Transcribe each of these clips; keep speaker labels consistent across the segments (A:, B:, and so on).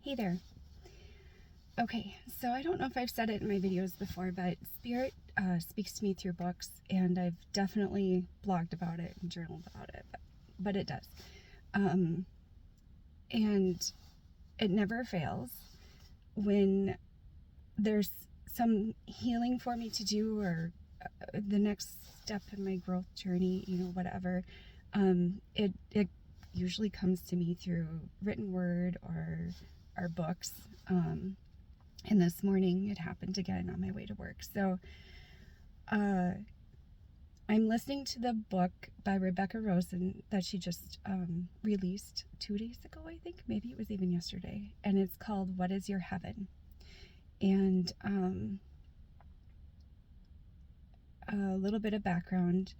A: Hey there. Okay, so I don't know if I've said it in my videos before, but Spirit speaks to me through books, and I've definitely blogged about it and journaled about it, but it does. And it never fails when there's some healing for me to do, or the next step in my growth journey, whatever. It usually comes to me through written word or books. And this morning it happened again on my way to work. So I'm listening to the book by Rebecca Rosen that she just released 2 days ago, I think. Maybe it was even yesterday. And it's called What Is Your Heaven? And a little bit of background.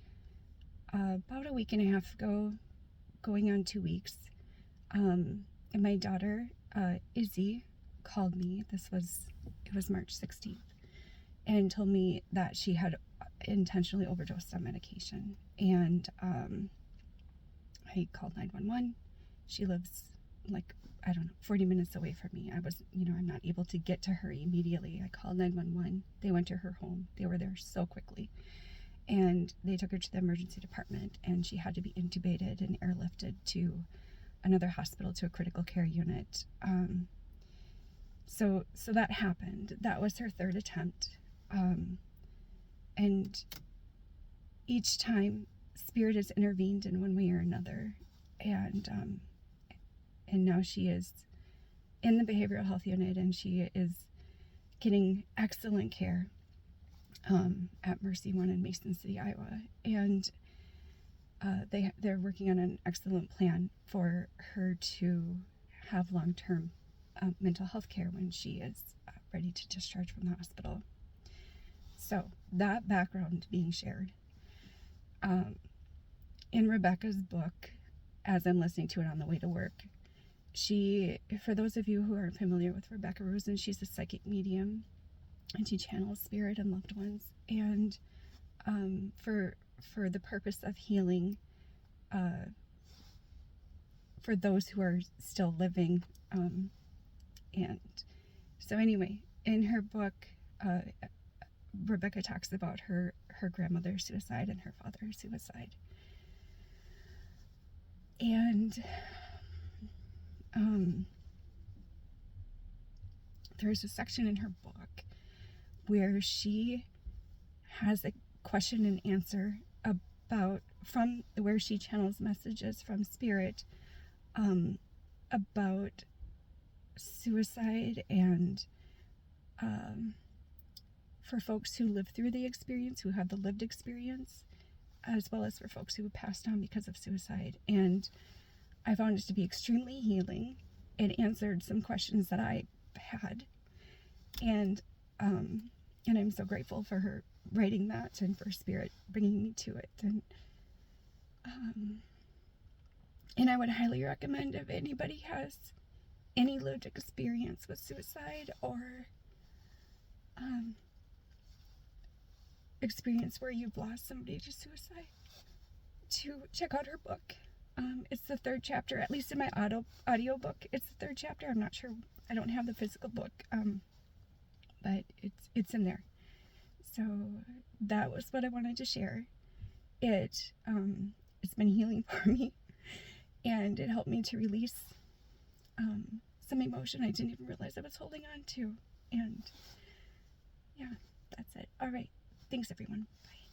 A: About a week and a half ago, going on 2 weeks, and my daughter, Izzy, called me. It was March 16th, and told me that she had intentionally overdosed on medication. And I called 911. She lives 40 minutes away from me. I'm not able to get to her immediately. I called 911. They went to her home. They were there so quickly. And they took her to the emergency department, and she had to be intubated and airlifted to another hospital, to a critical care unit. So that happened. That was her third attempt. And each time, Spirit has intervened in one way or another. And now she is in the behavioral health unit, and she is getting excellent care at Mercy One in Mason City, Iowa. And they're working on an excellent plan for her to have long-term mental health care when she is ready to discharge from the hospital. So that background being shared. In Rebecca's book, as I'm listening to it on the way to work, for those of you who aren't familiar with Rebecca Rosen, she's a psychic medium, and she channels spirit and loved ones. And for the purpose of healing, for those who are still living. And so anyway, in her book, Rebecca talks about her grandmother's suicide and her father's suicide. And there's a section in her book where she has a question and answer about, from where she channels messages from Spirit about suicide, and for folks who live through the experience, who have the lived experience, as well as for folks who have passed on because of suicide. And I found it to be extremely healing. It answered some questions that I had, and I'm so grateful for her writing that, and for Spirit bringing me to it. And I would highly recommend, if anybody has any lived experience with suicide, or experience where you've lost somebody to suicide, to check out her book. It's the third chapter, at least in my audio book. It's the third chapter. I'm not sure. I don't have the physical book, but it's in there. So that was what I wanted to share. It's been healing for me, and it helped me to release some emotion I didn't even realize I was holding on to. And yeah, that's it. All right. Thanks, everyone. Bye.